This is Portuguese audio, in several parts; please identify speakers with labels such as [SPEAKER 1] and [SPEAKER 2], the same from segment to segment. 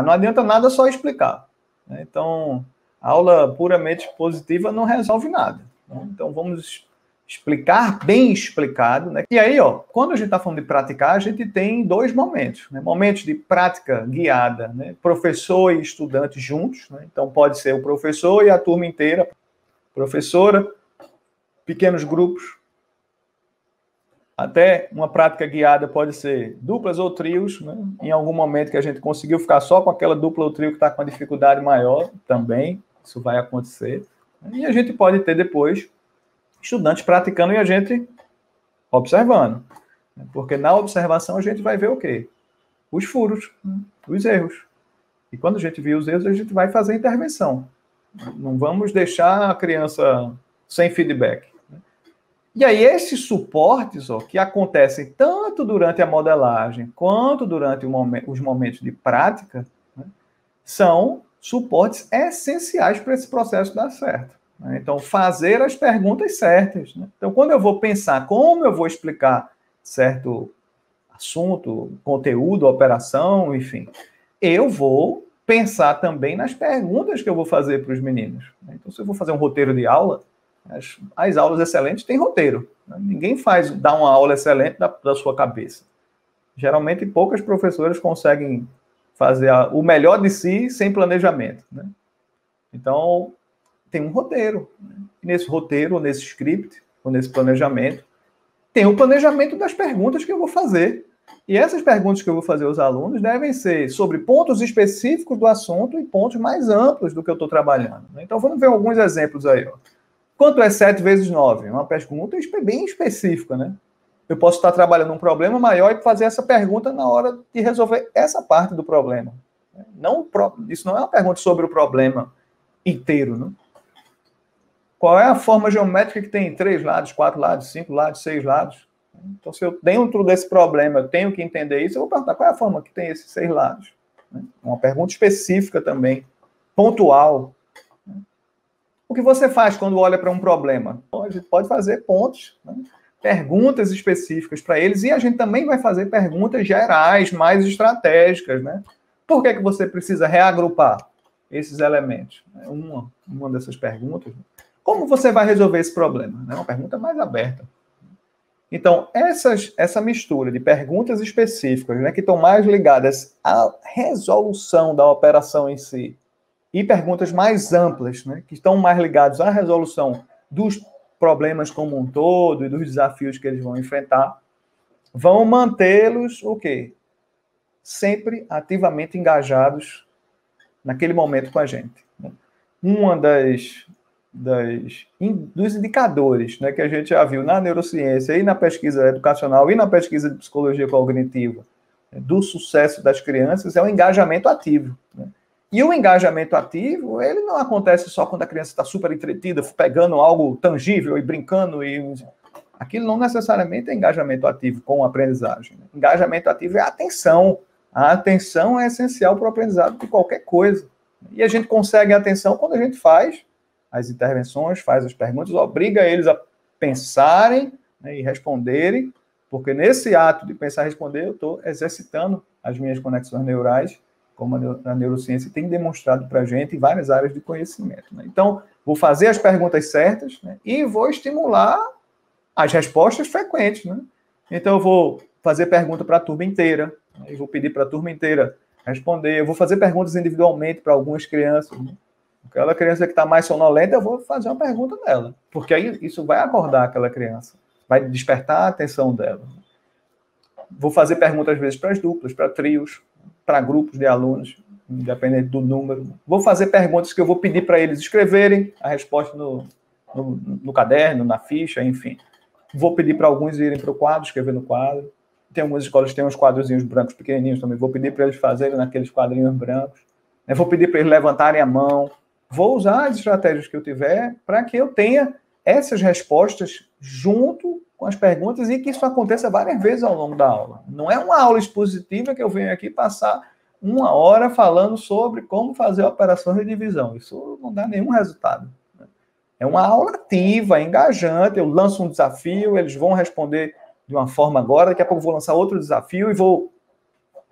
[SPEAKER 1] Não adianta nada só explicar, né? Então, a aula puramente expositiva não resolve nada, né? Então, vamos explicar bem explicado, né? E aí, ó, quando a gente está falando de praticar, a gente tem dois momentos, né? Momentos de prática guiada, né? Professor e estudante juntos, né? Então, pode ser o professor e a turma inteira, professora, pequenos grupos. Até uma prática guiada pode ser duplas ou trios, né? Em algum momento que a gente conseguiu ficar só com aquela dupla ou trio que está com uma dificuldade maior, também isso vai acontecer. E a gente pode ter depois estudantes praticando e a gente observando. Porque na observação a gente vai ver o quê? Os furos, os erros. E quando a gente vê os erros, a gente vai fazer intervenção. Não vamos deixar a criança sem feedback. E aí, esses suportes, ó, que acontecem tanto durante a modelagem quanto durante os momentos de prática, né, são suportes essenciais para esse processo dar certo. Né? Então, fazer as perguntas certas. Né? Então, quando eu vou pensar como eu vou explicar certo assunto, conteúdo, operação, enfim, eu vou pensar também nas perguntas que eu vou fazer para os meninos. Então, se eu vou fazer um roteiro de aula, as aulas excelentes têm roteiro. Né? Ninguém dá uma aula excelente da sua cabeça. Geralmente, poucas professoras conseguem fazer o melhor de si sem planejamento. Né? Então, tem um roteiro. Né? Nesse roteiro, ou nesse script, ou nesse planejamento, tem o planejamento das perguntas que eu vou fazer. E essas perguntas que eu vou fazer aos alunos devem ser sobre pontos específicos do assunto e pontos mais amplos do que eu estou trabalhando. Né? Então, vamos ver alguns exemplos aí. Ó. Quanto é 7 vezes 9? Uma pergunta bem específica, né? Eu posso estar trabalhando um problema maior e fazer essa pergunta na hora de resolver essa parte do problema. Isso não é uma pergunta sobre o problema inteiro, né? Qual é a forma geométrica que tem 3 lados, 4 lados, 5 lados, 6 lados? Então, se eu dentro desse problema eu tenho que entender isso, eu vou perguntar qual é a forma que tem esses 6 lados. Uma pergunta específica também, pontual. O que você faz quando olha para um problema? A gente pode fazer pontos, né? Perguntas específicas para eles, e a gente também vai fazer perguntas gerais, mais estratégicas, né? Por que você precisa reagrupar esses elementos? Uma dessas perguntas. Como você vai resolver esse problema? É uma pergunta mais aberta. Então, essa mistura de perguntas específicas, né, que estão mais ligadas à resolução da operação em si, e perguntas mais amplas, né, que estão mais ligadas à resolução dos problemas como um todo e dos desafios que eles vão enfrentar, vão mantê-los o quê? Sempre ativamente engajados naquele momento com a gente. Né? Dos indicadores, né, que a gente já viu na neurociência e na pesquisa educacional e na pesquisa de psicologia cognitiva, né, do sucesso das crianças é o engajamento ativo. Né? E o engajamento ativo, ele não acontece só quando a criança está super entretida, pegando algo tangível e brincando. Aquilo não necessariamente é engajamento ativo com a aprendizagem. Né? Engajamento ativo é a atenção. A atenção é essencial para o aprendizado de qualquer coisa. E a gente consegue a atenção quando a gente faz as intervenções, faz as perguntas, obriga eles a pensarem, né, e responderem, porque nesse ato de pensar e responder, eu estou exercitando as minhas conexões neurais, como a neurociência tem demonstrado para a gente em várias áreas de conhecimento. Né? Então, vou fazer as perguntas certas, né, e vou estimular as respostas frequentes. Né? Então, eu vou fazer pergunta para a turma inteira, né, e vou pedir para a turma inteira responder, eu vou fazer perguntas individualmente para algumas crianças. Né? Aquela criança que está mais sonolenta, eu vou fazer uma pergunta dela, porque aí isso vai acordar aquela criança, vai despertar a atenção dela. Vou fazer perguntas, às vezes, para as duplas, para trios, para grupos de alunos, independente do número. Vou fazer perguntas que eu vou pedir para eles escreverem a resposta no caderno, na ficha, enfim. Vou pedir para alguns irem para o quadro, escrever no quadro. Tem algumas escolas que têm uns quadrozinhos brancos pequenininhos também. Vou pedir para eles fazerem naqueles quadrinhos brancos. Eu vou pedir para eles levantarem a mão. Vou usar as estratégias que eu tiver para que eu tenha essas respostas junto com as perguntas e que isso aconteça várias vezes ao longo da aula. Não é uma aula expositiva que eu venho aqui passar 1 hora falando sobre como fazer operações de divisão. Isso não dá nenhum resultado. É uma aula ativa, engajante. Eu lanço um desafio, eles vão responder de uma forma agora, daqui a pouco eu vou lançar outro desafio e vou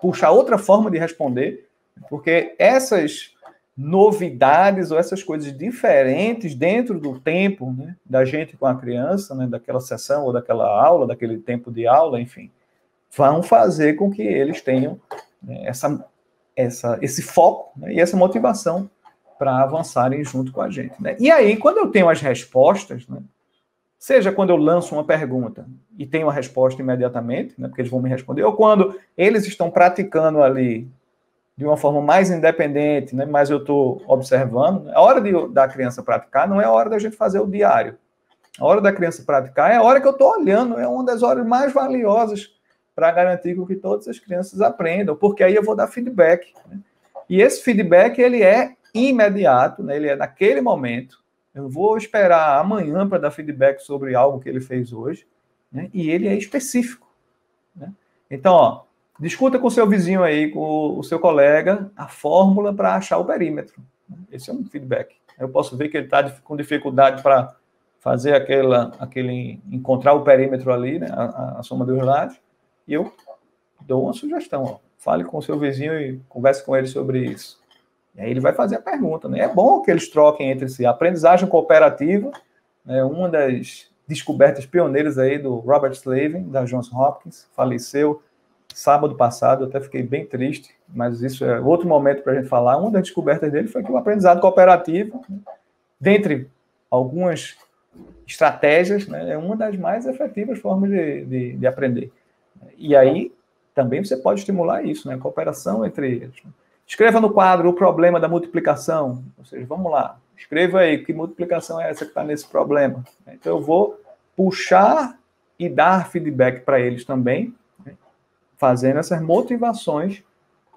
[SPEAKER 1] puxar outra forma de responder. Porque essas novidades ou essas coisas diferentes dentro do tempo, né, da gente com a criança, né, daquela sessão ou daquela aula, daquele tempo de aula, enfim, vão fazer com que eles tenham, né, esse foco, né, e essa motivação para avançarem junto com a gente. Né? E aí, quando eu tenho as respostas, né, seja quando eu lanço uma pergunta e tenho a resposta imediatamente, né, porque eles vão me responder, ou quando eles estão praticando ali de uma forma mais independente, né, mas eu estou observando. A hora da criança praticar não é a hora da gente fazer o diário. A hora da criança praticar é a hora que eu estou olhando, é uma das horas mais valiosas para garantir que todas as crianças aprendam, porque aí eu vou dar feedback. Né? E esse feedback, ele é imediato, né, ele é naquele momento. Eu vou esperar amanhã para dar feedback sobre algo que ele fez hoje, né, e ele é específico. Né? Então, ó, discuta com o seu vizinho aí, com o seu colega, a fórmula para achar o perímetro. Esse é um feedback. Eu posso ver que ele está com dificuldade para fazer encontrar o perímetro ali, né, a soma dos lados, e eu dou uma sugestão. Ó, fale com o seu vizinho e converse com ele sobre isso. E aí ele vai fazer a pergunta. Né? É bom que eles troquem entre si. A aprendizagem cooperativa é uma das descobertas pioneiras aí do Robert Slavin, da Johns Hopkins, faleceu sábado passado, eu até fiquei bem triste, mas isso é outro momento para a gente falar. Uma das descobertas dele foi que o aprendizado cooperativo, dentre algumas estratégias, né, é uma das mais efetivas formas de aprender. E aí, também você pode estimular isso, né, a cooperação entre eles. Escreva no quadro o problema da multiplicação, ou seja, vamos lá, escreva aí que multiplicação é essa que está nesse problema. Então, eu vou puxar e dar feedback para eles também, fazendo essas motivações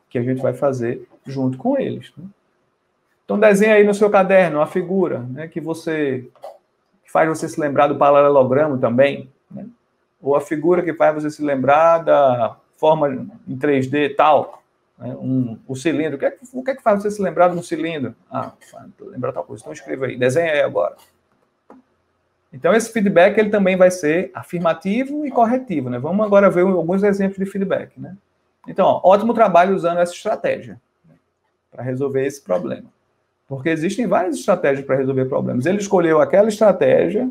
[SPEAKER 1] que a gente vai fazer junto com eles. Né? Então, desenha aí no seu caderno uma figura, né, que faz você se lembrar do paralelogramo também, né? Ou a figura que faz você se lembrar da forma em 3D tal, né? O cilindro. O que é que faz você se lembrar de um cilindro? Lembrar tal coisa. Então, escreva aí, desenha aí agora. Então, esse feedback ele também vai ser afirmativo e corretivo. Né? Vamos agora ver alguns exemplos de feedback. Né? Então, ó, ótimo trabalho usando essa estratégia, né, para resolver esse problema. Porque existem várias estratégias para resolver problemas. Ele escolheu aquela estratégia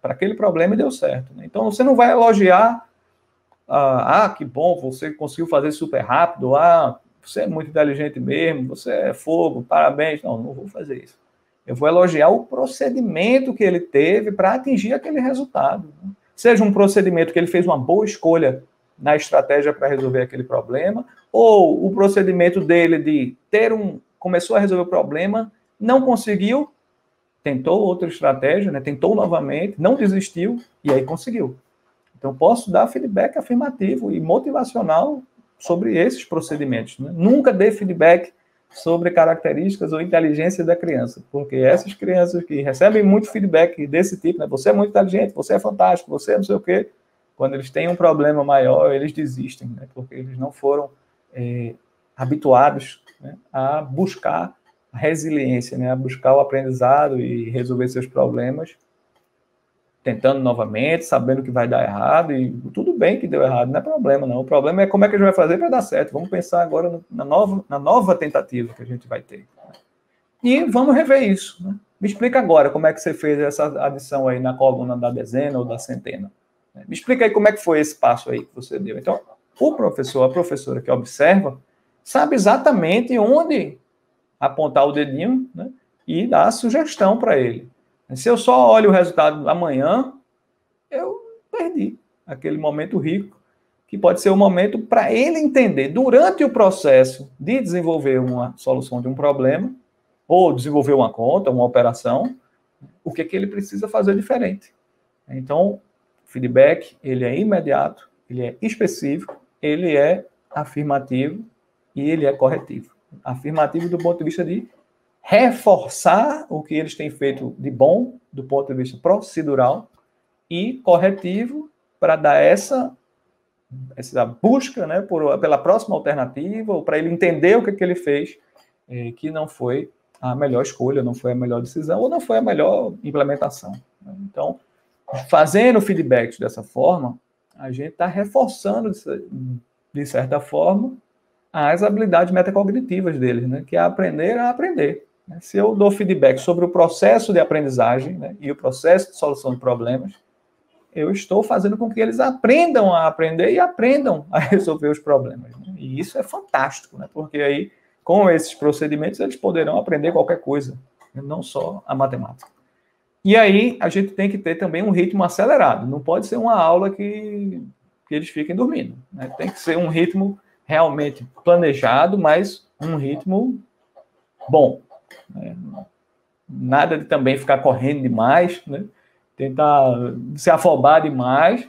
[SPEAKER 1] para aquele problema e deu certo. Né? Então, você não vai elogiar, que bom, você conseguiu fazer super rápido, você é muito inteligente mesmo, você é fogo, parabéns. Não vou fazer isso. Eu vou elogiar o procedimento que ele teve para atingir aquele resultado. Né? Seja um procedimento que ele fez uma boa escolha na estratégia para resolver aquele problema, ou o procedimento dele de começou a resolver o problema, não conseguiu, tentou outra estratégia, né? Tentou novamente, não desistiu, e aí conseguiu. Então, posso dar feedback afirmativo e motivacional sobre esses procedimentos. Né? Nunca dê feedback sobre características ou inteligência da criança, porque essas crianças que recebem muito feedback desse tipo, né, você é muito inteligente, você é fantástico, você é não sei o quê, quando eles têm um problema maior, eles desistem, né, porque eles não foram habituados, né, a buscar a resiliência, né, a buscar o aprendizado e resolver seus problemas, tentando novamente, sabendo que vai dar errado, e tudo bem que deu errado, não é problema não. O problema é como é que a gente vai fazer para dar certo. Vamos pensar agora na nova tentativa que a gente vai ter. E vamos rever isso. Né? Me explica agora como é que você fez essa adição aí na coluna da dezena ou da centena. Me explica aí como é que foi esse passo aí que você deu. Então, o professor, a professora que observa, sabe exatamente onde apontar o dedinho, né, e dar a sugestão para ele. Se eu só olho o resultado amanhã, eu perdi aquele momento rico, que pode ser um momento para ele entender, durante o processo de desenvolver uma solução de um problema, ou desenvolver uma conta, uma operação, o que ele precisa fazer diferente. Então, o feedback, ele é imediato, ele é específico, ele é afirmativo e ele é corretivo. Afirmativo do ponto de vista de reforçar o que eles têm feito de bom, do ponto de vista procedural, e corretivo para dar essa busca, né, pela próxima alternativa, ou para ele entender o que ele fez, que não foi a melhor escolha, não foi a melhor decisão, ou não foi a melhor implementação. Então, fazendo feedbacks dessa forma, a gente está reforçando, de certa forma, as habilidades metacognitivas deles, né? Que é aprender a aprender. Se eu dou feedback sobre o processo de aprendizagem, né, e o processo de solução de problemas, eu estou fazendo com que eles aprendam a aprender e aprendam a resolver os problemas. Né? E isso é fantástico, né? Porque aí, com esses procedimentos, eles poderão aprender qualquer coisa, né? Não só a matemática. E aí, a gente tem que ter também um ritmo acelerado. Não pode ser uma aula que eles fiquem dormindo. Né? Tem que ser um ritmo realmente planejado, mas um ritmo bom. Né? Nada de também ficar correndo demais, né? Tentar se afobar demais,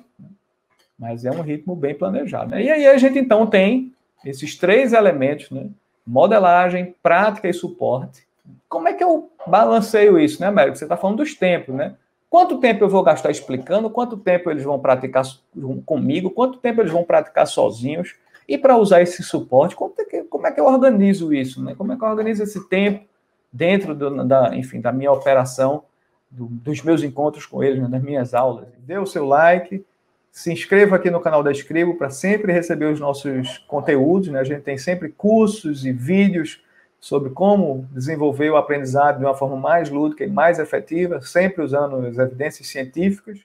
[SPEAKER 1] mas é um ritmo bem planejado. Né? E aí a gente, então, tem esses 3 elementos, né? Modelagem, prática e suporte. Como é que eu balanceio isso, né, Américo? Você está falando dos tempos, né? Quanto tempo eu vou gastar explicando? Quanto tempo eles vão praticar comigo? Quanto tempo eles vão praticar sozinhos? E para usar esse suporte, como é que eu organizo isso? Né? Como é que eu organizo esse tempo dentro da minha operação, dos meus encontros com eles, né, das minhas aulas? Dê o seu like, se inscreva aqui no canal da Escribo para sempre receber os nossos conteúdos. Né? A gente tem sempre cursos e vídeos sobre como desenvolver o aprendizado de uma forma mais lúdica e mais efetiva, sempre usando as evidências científicas.